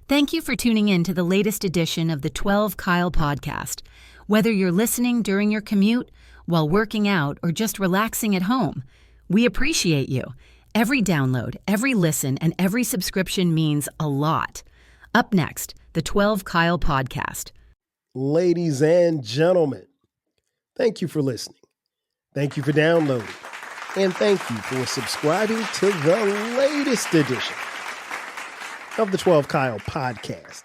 Thank you for tuning in to the latest edition of the 12 Kyle podcast. Whether you're listening during your commute, while working out, or just relaxing at home, we appreciate you. Every download, every listen, and every subscription means a lot. Up next, the 12 Kyle podcast. Ladies and gentlemen, thank you for listening. Thank you for downloading. And thank you for subscribing to the latest edition of the 12 Kyle podcast.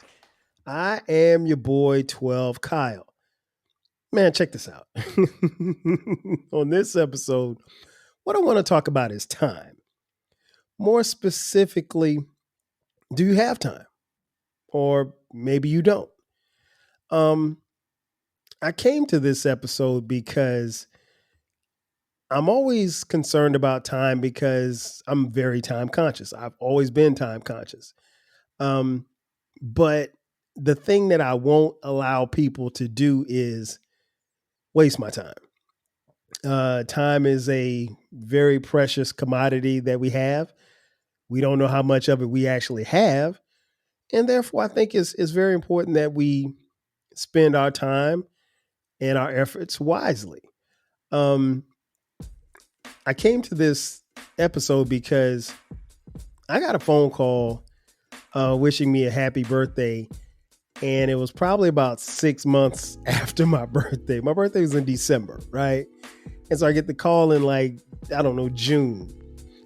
I am your boy, 12 Kyle. Man, check this out. On this episode, what I want to talk about is time. More specifically, do you have time? Or maybe you don't. I came to this episode because I'm always concerned about time because I'm very time conscious. I've always been time conscious. But the thing that I won't allow people to do is waste my time. Time is a very precious commodity that we have. We don't know how much of it we actually have. And therefore, I think it's very important that we spend our time and our efforts wisely. I came to this episode because I got a phone call wishing me a happy birthday. And it was probably about 6 months after my birthday. My birthday was in December, right? And so I get the call in June.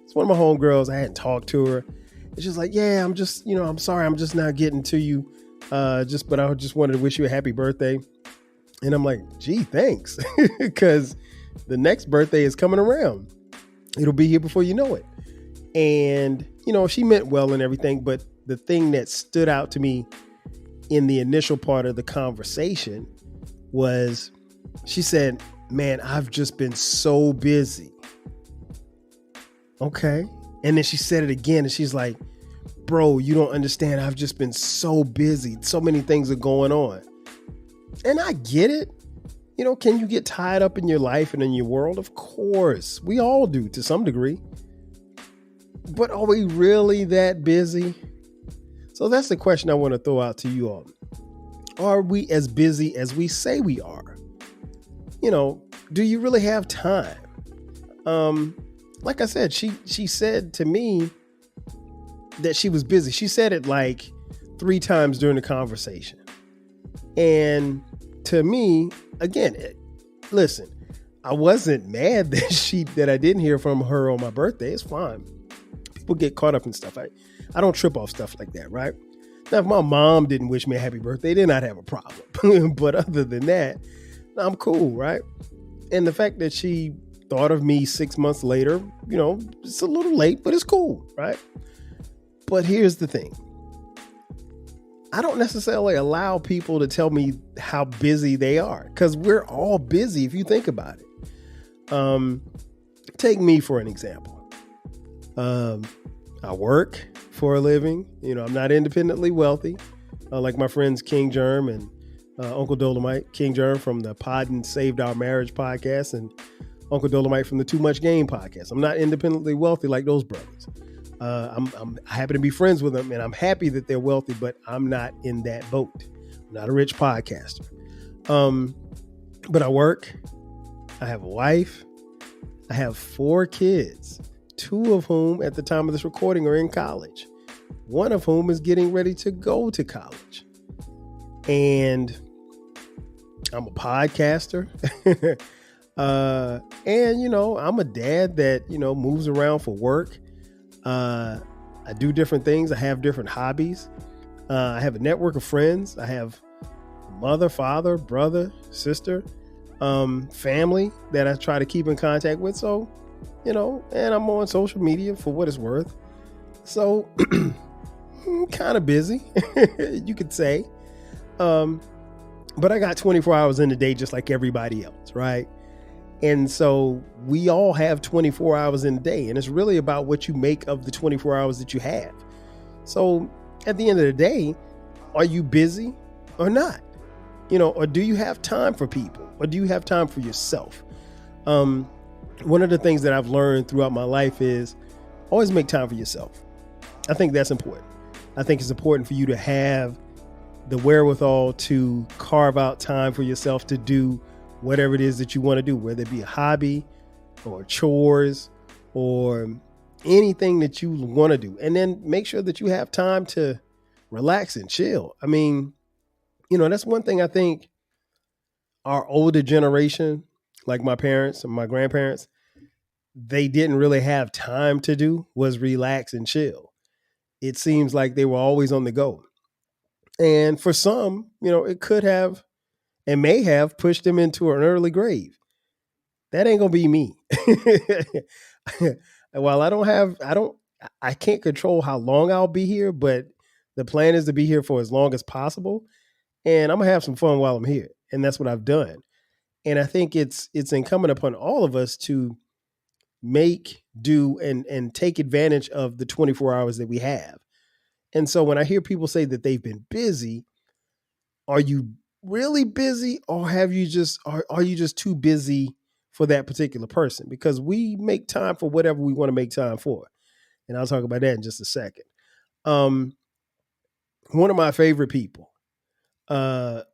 It's one of my homegirls. I hadn't talked to her. And she's like, yeah, I'm sorry. I'm just not getting to you. But I just wanted to wish you a happy birthday. And I'm like, gee, thanks. Because the next birthday is coming around. It'll be here before you know it. And, she meant well and everything. But the thing that stood out to me in the initial part of the conversation was she said, man, I've just been so busy. Okay. And then she said it again and she's like, bro, you don't understand. I've just been so busy. So many things are going on. And I get it. Can you get tied up in your life and in your world? Of course. We all do to some degree. But are we really that busy? So that's the question I want to throw out to you all. Are we as busy as we say we are? Do you really have time? Like I said, she said to me that she was busy. She said it like 3 times during the conversation. And to me, again, listen, I wasn't mad that I didn't hear from her on my birthday. It's fine. People get caught up in stuff. I don't trip off stuff like that, right? Now, if my mom didn't wish me a happy birthday, then I'd have a problem. But other than that, I'm cool, right? And the fact that she thought of me 6 months later, it's a little late, but it's cool, right? But here's the thing. I don't necessarily allow people to tell me how busy they are because we're all busy if you think about it. Take me for an example. I work for a living. I'm not independently wealthy like my friends King Germ and Uncle Dolomite. King Germ from the Pod and Saved Our Marriage podcast and Uncle Dolomite from the Too Much Game podcast. I'm not independently wealthy like those brothers. I happen to be friends with them and I'm happy that they're wealthy, but I'm not in that boat. I'm not a rich podcaster. But I work. I have a wife. I have 4 kids, 2 of whom at the time of this recording are in college. One of whom is getting ready to go to college. And I'm a podcaster. And, I'm a dad that, moves around for work. I do different things. I have different hobbies. I have a network of friends. I have mother, father, brother, sister, family that I try to keep in contact with. So, and I'm on social media for what it's worth. So I'm kind of busy, you could say. But I got 24 hours in the day, just like everybody else. Right. And so we all have 24 hours in a day, and it's really about what you make of the 24 hours that you have. So at the end of the day, are you busy or not? Or do you have time for people, or do you have time for yourself? One of the things that I've learned throughout my life is always make time for yourself. I think that's important. I think it's important for you to have the wherewithal to carve out time for yourself to do whatever it is that you want to do, whether it be a hobby or chores or anything that you want to do. And then make sure that you have time to relax and chill. I mean, that's one thing I think our older generation, like my parents and my grandparents, they didn't really have time to do was relax and chill. It seems like they were always on the go. And for some, it could have and may have pushed them into an early grave. That ain't gonna be me. While I can't control how long I'll be here, but the plan is to be here for as long as possible. And I'm gonna have some fun while I'm here. And that's what I've done. And I think it's incumbent upon all of us to make do and take advantage of the 24 hours that we have. And so when I hear people say that they've been busy, are you really busy, or have you just are you just too busy for that particular person? Because we make time for whatever we want to make time for. And I'll talk about that in just a second. One of my favorite people, in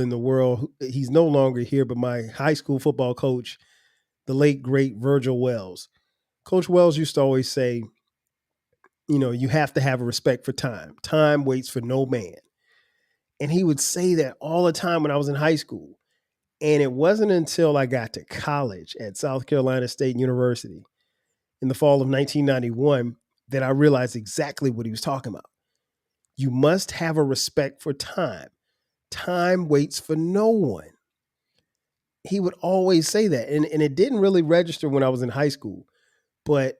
the world, he's no longer here, but my high school football coach, the late, great Virgil Wells. Coach Wells used to always say, you have to have a respect for time. Time waits for no man. And he would say that all the time when I was in high school. And it wasn't until I got to college at South Carolina State University in the fall of 1991 that I realized exactly what he was talking about. You must have a respect for time. Time waits for no one. He would always say that. And it didn't really register when I was in high school, but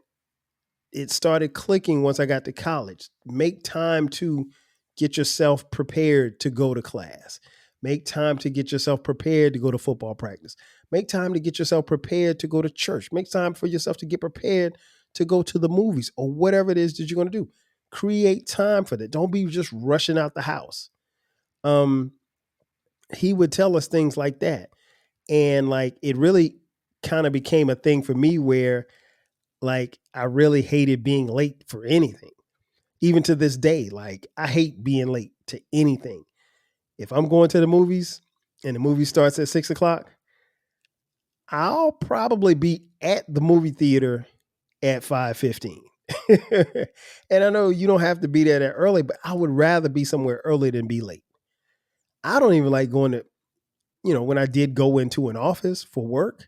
it started clicking once I got to college. Make time to get yourself prepared to go to class. Make time to get yourself prepared to go to football practice. Make time to get yourself prepared to go to church. Make time for yourself to get prepared to go to the movies or whatever it is that you're going to do. Create time for that. Don't be just rushing out the house. He would tell us things like that. And like, it really kind of became a thing for me where like, I really hated being late for anything. Even to this day, like I hate being late to anything. If I'm going to the movies and the movie starts at 6:00, I'll probably be at the movie theater at 5:15. And I know you don't have to be there that early, but I would rather be somewhere early than be late. I don't even like going to, when I did go into an office for work,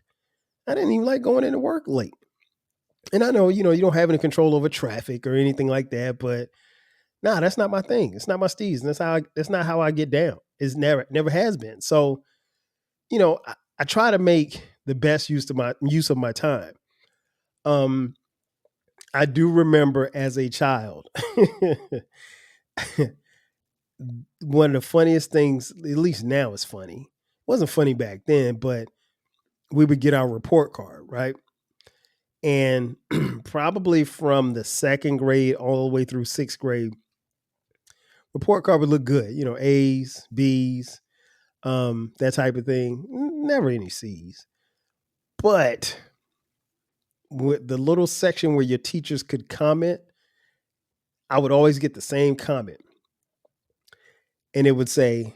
I didn't even like going into work late. And I know, you don't have any control over traffic or anything like that, but nah, that's not my thing. It's not my steez. And that's not how I get down. It's never has been. So, I try to make the best use of my time. I do remember as a child, one of the funniest things, at least now it's funny. It wasn't funny back then, but we would get our report card, right? And probably from the second grade all the way through sixth grade, report card would look good, A's, B's, that type of thing. Never any C's. But with the little section where your teachers could comment, I would always get the same comment. And it would say,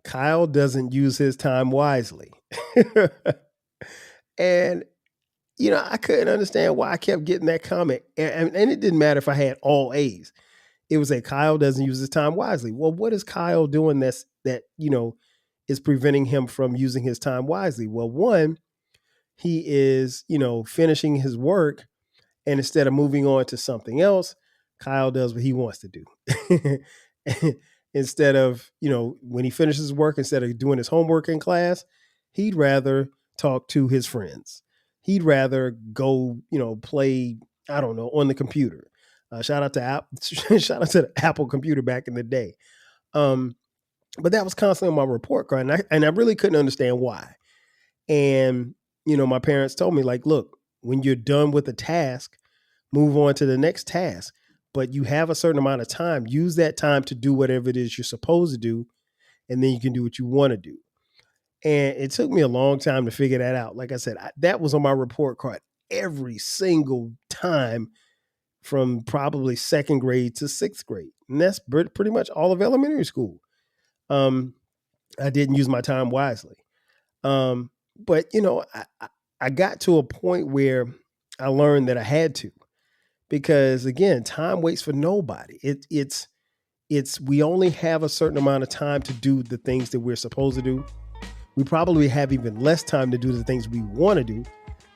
Kyle doesn't use his time wisely. And, I couldn't understand why I kept getting that comment. And it didn't matter if I had all A's. It was Kyle doesn't use his time wisely. Well, what is Kyle doing that is preventing him from using his time wisely? Well, one, he is, finishing his work, and instead of moving on to something else, Kyle does what he wants to do. Instead of, when he finishes work, instead of doing his homework in class, he'd rather talk to his friends. He'd rather go, play, I don't know, on the computer. Shout out to the Apple computer back in the day. But that was constantly on my report card, and I really couldn't understand why. And, my parents told me, like, look, when you're done with a task, move on to the next task. But you have a certain amount of time. Use that time to do whatever it is you're supposed to do, and then you can do what you want to do. And it took me a long time to figure that out. Like I said, that was on my report card every single time from probably second grade to sixth grade. And that's pretty much all of elementary school. I didn't use my time wisely. But I got to a point where I learned that I had to, because again, time waits for nobody. It's we only have a certain amount of time to do the things that we're supposed to do. We probably have even less time to do the things we want to do.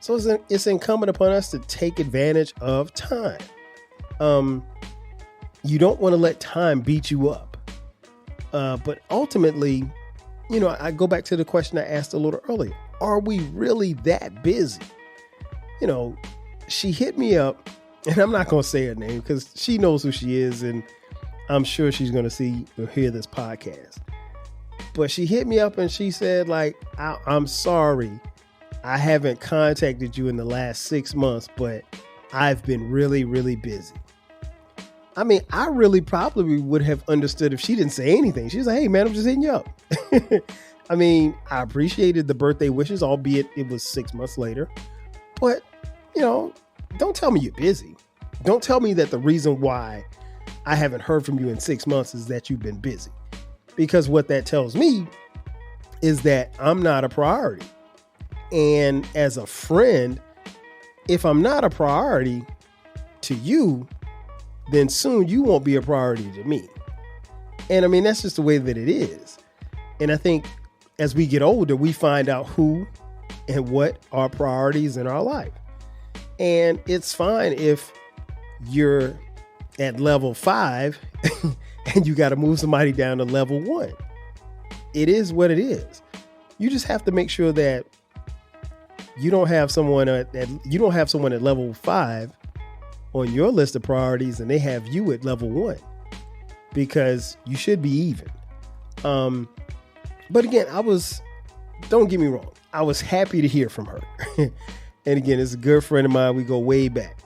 So it's incumbent upon us to take advantage of time. You don't want to let time beat you up. But ultimately, I go back to the question I asked a little earlier. Are we really that busy? She hit me up, and I'm not going to say her name because she knows who she is, and I'm sure she's going to see or hear this podcast. But she hit me up and she said, like, I'm sorry, I haven't contacted you in the last 6 months, but I've been really, really busy. I mean, I really probably would have understood if she didn't say anything. She was like, hey, man, I'm just hitting you up. I mean, I appreciated the birthday wishes, albeit it was 6 months later. But, don't tell me you're busy. Don't tell me that the reason why I haven't heard from you in 6 months is that you've been busy. Because what that tells me is that I'm not a priority. And as a friend, if I'm not a priority to you, then soon you won't be a priority to me. And I mean, that's just the way that it is. And I think as we get older, we find out who and what are priorities in our life. And it's fine if you're at level 5 and you got to move somebody down to level 1. It is what it is. You just have to make sure that you don't have someone at level 5 on your list of priorities and they have you at level 1, because you should be even. But again, don't get me wrong, I was happy to hear from her. And again, it's a good friend of mine. We go way back.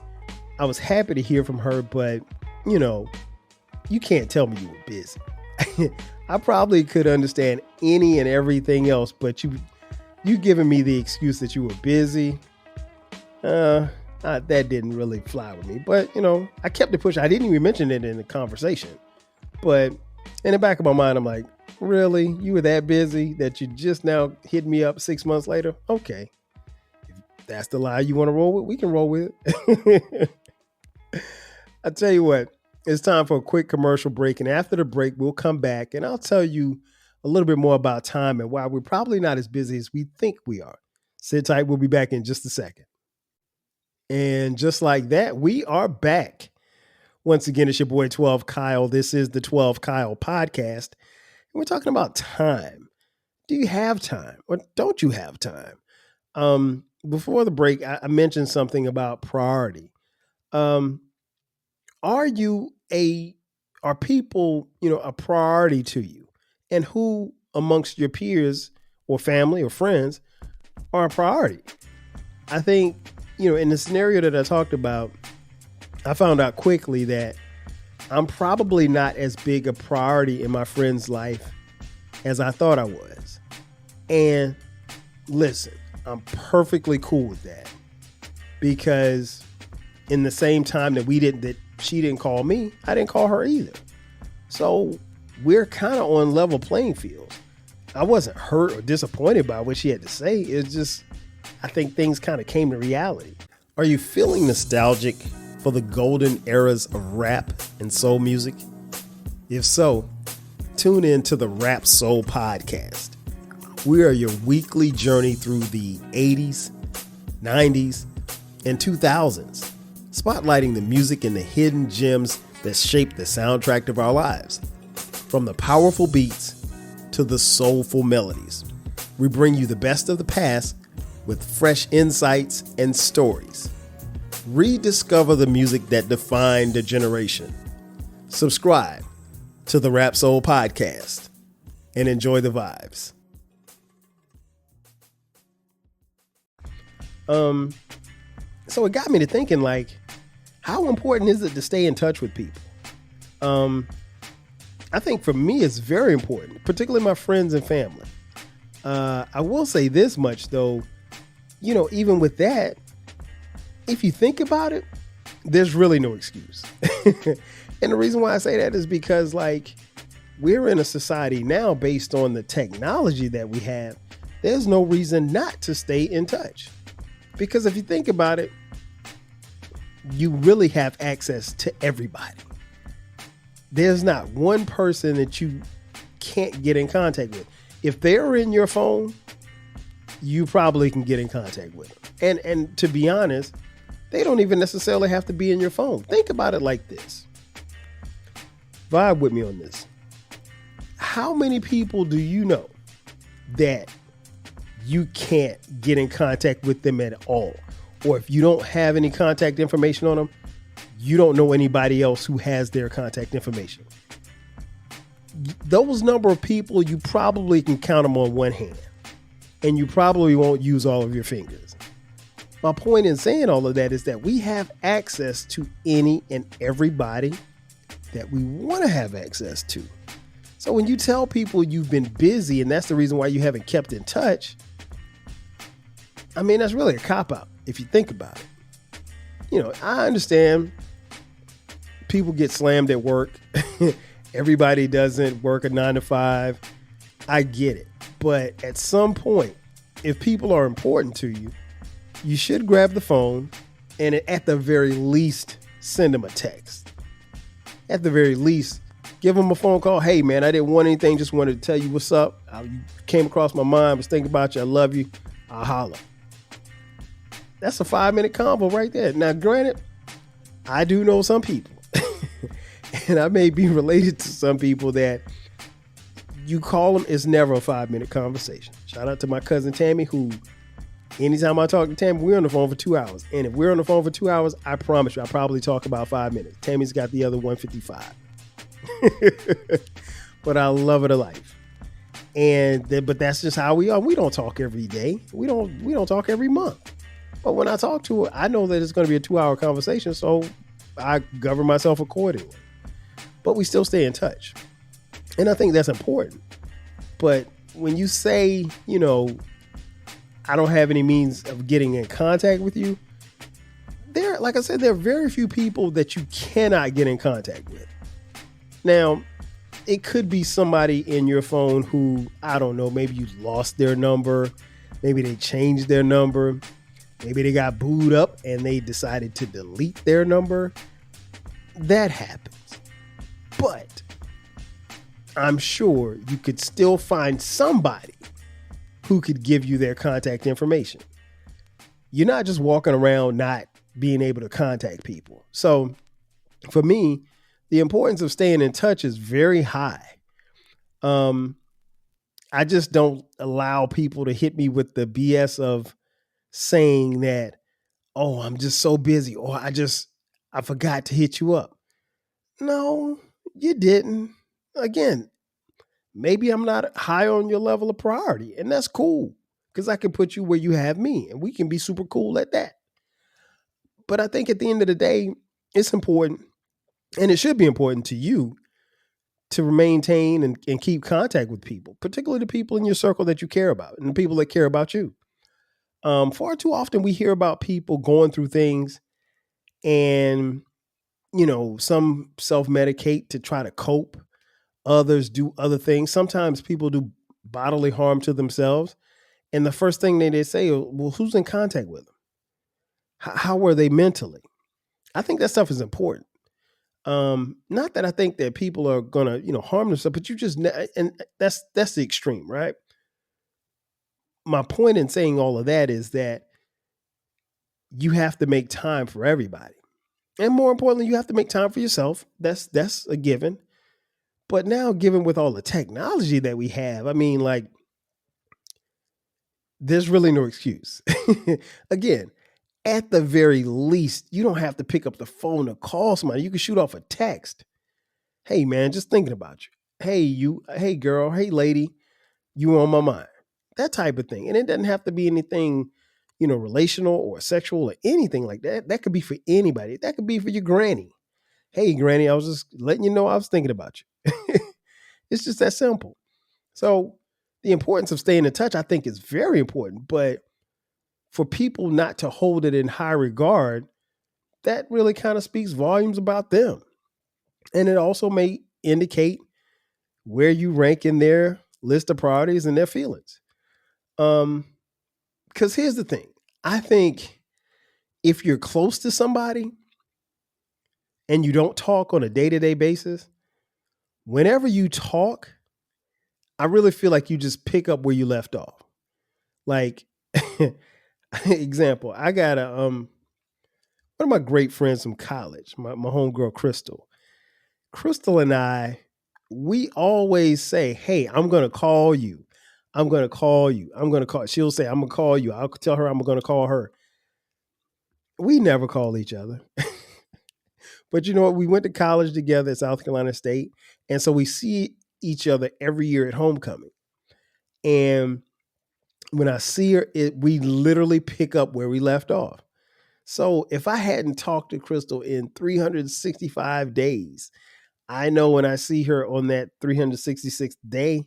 I was happy to hear from her, but you can't tell me you were busy. I probably could understand any and everything else, but you giving me the excuse that you were busy, that didn't really fly with me. But, I kept it pushing. I didn't even mention it in the conversation. But in the back of my mind, I'm like, really? You were that busy that you just now hit me up 6 months later? Okay. If that's the lie you want to roll with, we can roll with it. I tell you what, it's time for a quick commercial break. And after the break, we'll come back and I'll tell you a little bit more about time and why we're probably not as busy as we think we are. Sit tight. We'll be back in just a second. And just like that, we are back. Once again, it's your boy 12 Kyle. This is the 12 Kyle podcast. And we're talking about time. Do you have time or don't you have time? Before the break, I mentioned something about priority. Are people, a priority to you? And who amongst your peers or family or friends are a priority? I think, in the scenario that I talked about, I found out quickly that I'm probably not as big a priority in my friend's life as I thought I was. And listen, I'm perfectly cool with that, because in the same time that she didn't call me, I didn't call her either. So we're kind of on level playing field. I wasn't hurt or disappointed by what she had to say. It's just, I think things kind of came to reality. Are you feeling nostalgic for the golden eras of rap and soul music? If so, tune in to the Rap Soul Podcast. We are your weekly journey through the 80s, 90s, and 2000s, spotlighting the music and the hidden gems that shaped the soundtrack of our lives. From the powerful beats to the soulful melodies, we bring you the best of the past with fresh insights and stories. Rediscover the music that defined a generation. Subscribe to the Rap Soul Podcast and enjoy the vibes. So it got me to thinking, like, how important is it to stay in touch with people? I think for me, it's very important, particularly my friends and family. I will say this much though, even with that, if you think about it, there's really no excuse. And the reason why I say that is because, like, we're in a society now based on the technology that we have. There's no reason not to stay in touch. Because if you think about it, you really have access to everybody. There's not one person that you can't get in contact with. If they're in your phone, you probably can get in contact with them. And to be honest, they don't even necessarily have to be in your phone. Think about it like this. Vibe with me on this. How many people do you know that you can't get in contact with them at all? Or if you don't have any contact information on them, you don't know anybody else who has their contact information. Those number of people, you probably can count them on one hand, and you probably won't use all of your fingers. My point in saying all of that is that we have access to any and everybody that we want to have access to. So when you tell people you've been busy and that's the reason why you haven't kept in touch, I mean, that's really a cop-out if you think about it. You know, I understand people get slammed at work. Everybody doesn't work a 9 to 5. I get it. But at some point, if people are important to you, you should grab the phone and at the very least, send them a text. At the very least, give them a phone call. Hey, man, I didn't want anything. Just wanted to tell you what's up. You came across my mind. Was thinking about you. I love you. I'll holler. That's a 5-minute convo right there. Now, granted, I do know some people, and I may be related to some people that you call them, it's never a 5-minute conversation. Shout out to my cousin Tammy, who anytime I talk to Tammy, we're on the phone for 2 hours. And if we're on the phone for 2 hours, I promise you, I probably talk about 5 minutes. Tammy's got the other 155. But I love her to life. But that's just how we are. We don't talk every day. We don't talk every month. But when I talk to her, I know that it's going to be a 2-hour conversation, so I govern myself accordingly. But we still stay in touch. And I think that's important. But when you say, you know, I don't have any means of getting in contact with you, like I said, there are very few people that you cannot get in contact with. Now, it could be somebody in your phone who, I don't know, maybe you lost their number, maybe they changed their number, maybe they got booed up and they decided to delete their number. That happens. But I'm sure you could still find somebody who could give you their contact information. You're not just walking around not being able to contact people. So for me, the importance of staying in touch is very high. I just don't allow people to hit me with the BS of saying that, oh, I'm just so busy, or I forgot to hit you up. No, you didn't. Again, maybe I'm not high on your level of priority, and that's cool because I can put you where you have me and we can be super cool at that. But I think at the end of the day, it's important, and it should be important to you to maintain and keep contact with people, particularly the people in your circle that you care about and the people that care about you. Far too often we hear about people going through things and, you know, some self-medicate to try to cope. Others do other things. Sometimes people do bodily harm to themselves. And the first thing they say, well, who's in contact with them? How were they mentally? I think that stuff is important. Not that I think that people are going to, you know, harm themselves, but you just, and that's the extreme, right? My point in saying all of that is that you have to make time for everybody. And more importantly, you have to make time for yourself. That's a given. But now, given with all the technology that we have, I mean, like, there's really no excuse. Again, at the very least, you don't have to pick up the phone or call somebody. You can shoot off a text. Hey, man, just thinking about you. Hey, girl, hey, lady, you on my mind. That type of thing. And it doesn't have to be anything, you know, relational or sexual or anything like that. That could be for anybody. That could be for your granny. Hey, granny, I was just letting you know I was thinking about you. It's just that simple. So the importance of staying in touch, I think, is very important. But for people not to hold it in high regard, that really kind of speaks volumes about them. And it also may indicate where you rank in their list of priorities and their feelings. Because here's the thing. I think if you're close to somebody and you don't talk on a day-to-day basis, whenever you talk, I really feel like you just pick up where you left off. Like, example, I got one of my great friends from college, my homegirl, Crystal. Crystal and I, we always say, hey, I'm going to call you. I'm going to call you. I'm going to call. She'll say, I'm going to call you. I'll tell her I'm going to call her. We never call each other. But you know what? We went to college together at South Carolina State. And so we see each other every year at homecoming. And when I see her, we literally pick up where we left off. So if I hadn't talked to Crystal in 365 days, I know when I see her on that 366th day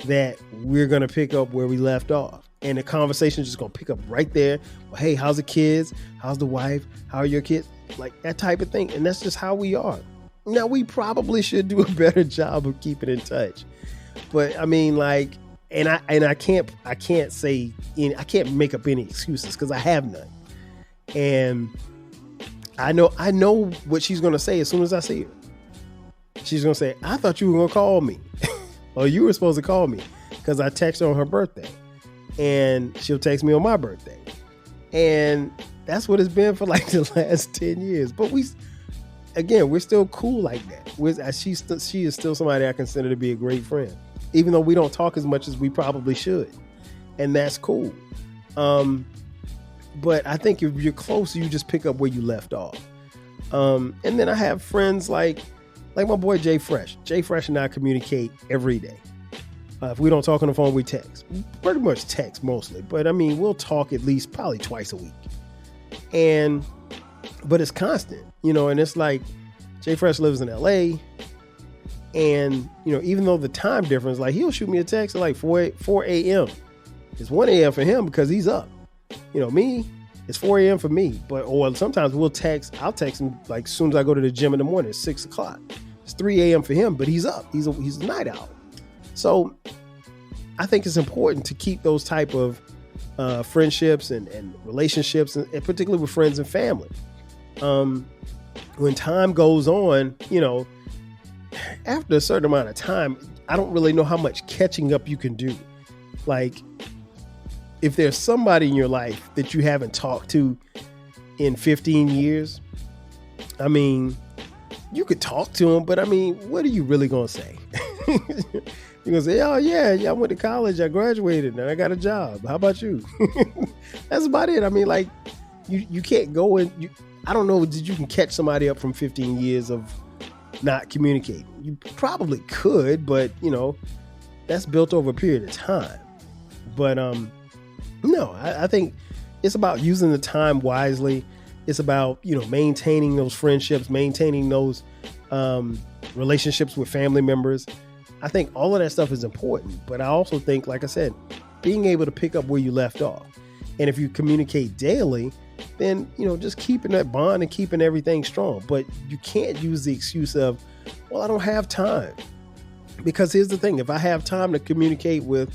that we're going to pick up where we left off. And the conversation is just going to pick up right there. Well, hey, how's the kids? How's the wife? How are your kids? Like that type of thing. And that's just how we are. Now, we probably should do a better job of keeping in touch. But I mean, like, and I can't say I can't make up any excuses because I have none. And I know what she's going to say as soon as I see her. She's going to say, I thought you were going to call me. Or you were supposed to call me because I text her on her birthday. And she'll text me on my birthday. And that's what it's been for like the last 10 years. But we're still cool like that. She is still somebody I consider to be a great friend, even though we don't talk as much as we probably should. And that's cool. But I think if you're close, you just pick up where you left off. And then I have friends like my boy Jay Fresh. Jay Fresh and I communicate every day. If we don't talk on the phone, we text. Pretty much text mostly. But I mean, we'll talk at least probably twice a week. But it's constant, and it's like Jay Fresh lives in LA. And, even though the time difference, like he'll shoot me a text at like 4 a.m. It's 1 a.m. for him because he's up. Me, it's 4 a.m. for me. Or sometimes I'll text him like as soon as I go to the gym in the morning, it's 6 o'clock. It's 3 a.m. for him, but he's up. He's a night owl. So I think it's important to keep those type of friendships and relationships, and particularly with friends and family. When time goes on, after a certain amount of time, I don't really know how much catching up you can do. Like, if there's somebody in your life that you haven't talked to in 15 years, I mean, you could talk to them, but I mean, what are you really going to say? You're going to say, oh yeah, I went to college, I graduated, and I got a job. How about you? That's about it. I mean, like, you can't go and, I don't know, you can catch somebody up from 15 years of not communicating. You probably could, but, that's built over a period of time. But, no, I think it's about using the time wisely. It's about, maintaining those friendships, maintaining those relationships with family members. I think all of that stuff is important. But I also think, like I said, being able to pick up where you left off. And if you communicate daily, then, just keeping that bond and keeping everything strong. But you can't use the excuse of, well, I don't have time. Because here's the thing. If I have time to communicate with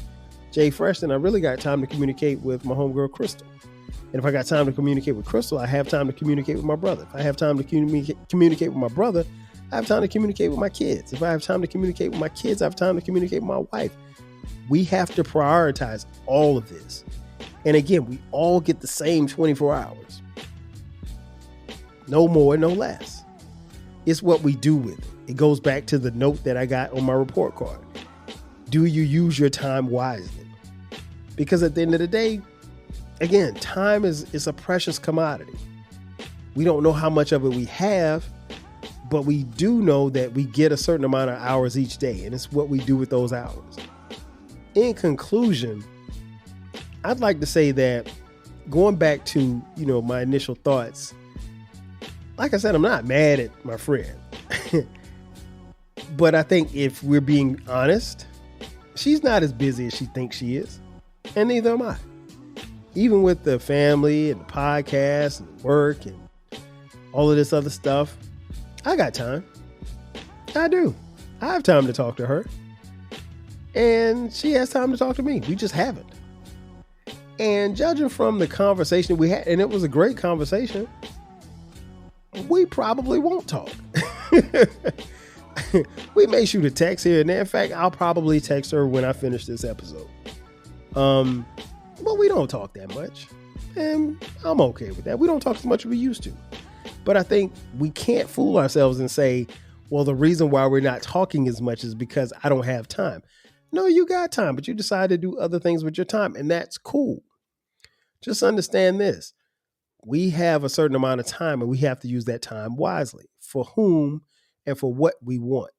Jay Fresh, then I really got time to communicate with my homegirl, Crystal. And if I got time to communicate with Crystal, I have time to communicate with my brother. If I have time to communicate with my brother, I have time to communicate with my kids. If I have time to communicate with my kids, I have time to communicate with my wife. We have to prioritize all of this. And again, we all get the same 24 hours. No more, no less. It's what we do with it. It goes back to the note that I got on my report card. Do you use your time wisely? Because at the end of the day, again, time is a precious commodity. We don't know how much of it we have, but we do know that we get a certain amount of hours each day, and it's what we do with those hours. In conclusion, I'd like to say that going back to, my initial thoughts, like I said, I'm not mad at my friend. But I think if we're being honest, she's not as busy as she thinks she is. And neither am I. Even with the family and the podcast and work and all of this other stuff. I got time. I do. I have time to talk to her. And she has time to talk to me. We just haven't. And judging from the conversation we had, and it was a great conversation, we probably won't talk. We may shoot a text here and there. In fact, I'll probably text her when I finish this episode. But we don't talk that much. And I'm okay with that. We don't talk as much as we used to. But I think we can't fool ourselves and say, well, the reason why we're not talking as much is because I don't have time. No, you got time, but you decide to do other things with your time, and that's cool. Just understand this. We have a certain amount of time, and we have to use that time wisely for whom and for what we want.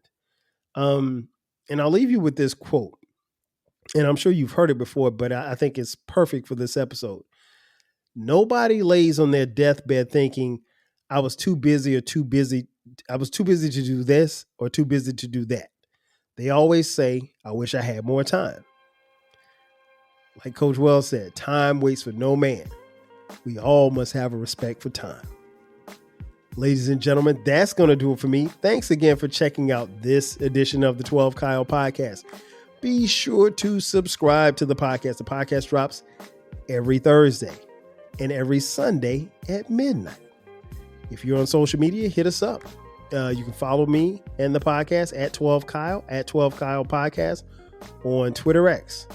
And I'll leave you with this quote, and I'm sure you've heard it before, but I think it's perfect for this episode. Nobody lays on their deathbed thinking, I was too busy to do this or too busy to do that. They always say, I wish I had more time. Like Coach Wells said, time waits for no man. We all must have a respect for time. Ladies and gentlemen, that's going to do it for me. Thanks again for checking out this edition of the 12 Kyle Podcast. Be sure to subscribe to the podcast. The podcast drops every Thursday and every Sunday at midnight. If you're on social media, hit us up. You can follow me and the podcast at 12 Kyle, at 12 Kyle Podcast on Twitter X,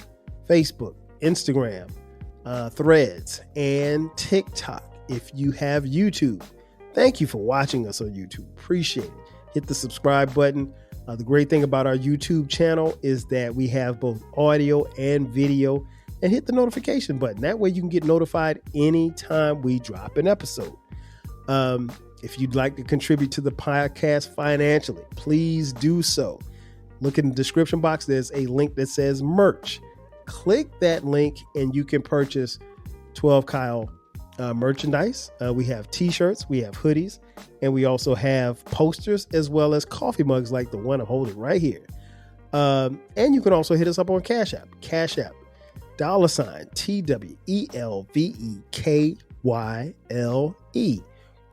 Facebook, Instagram, Threads, and TikTok. If you have YouTube, thank you for watching us on YouTube. Appreciate it. Hit the subscribe button. The great thing about our YouTube channel is that we have both audio and video, and hit the notification button. That way you can get notified anytime we drop an episode. If you'd like to contribute to the podcast financially, please do so. Look in the description box. There's a link that says merch. Click that link and you can purchase 12 Kyle merchandise. We have t-shirts, we have hoodies, and we also have posters as well as coffee mugs like the one I'm holding right here. And you can also hit us up on Cash App. Cash App, $TWELVEKYLE.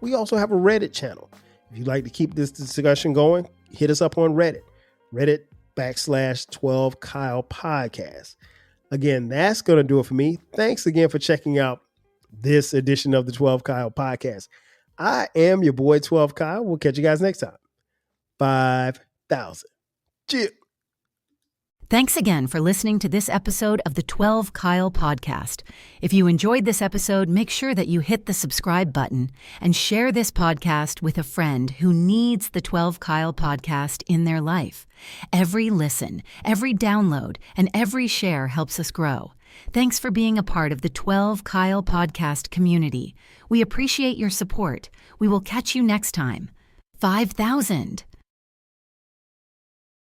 We also have a Reddit channel. If you'd like to keep this discussion going, hit us up on Reddit. Reddit.com/12 Kyle Podcast. Again, that's going to do it for me. Thanks again for checking out this edition of the 12 Kyle Podcast. I am your boy 12 Kyle. We'll catch you guys next time. 5,000. Cheers. Thanks again for listening to this episode of the 12 Kyle Podcast. If you enjoyed this episode, make sure that you hit the subscribe button and share this podcast with a friend who needs the 12 Kyle Podcast in their life. Every listen, every download, and every share helps us grow. Thanks for being a part of the 12 Kyle Podcast community. We appreciate your support. We will catch you next time. 5,000.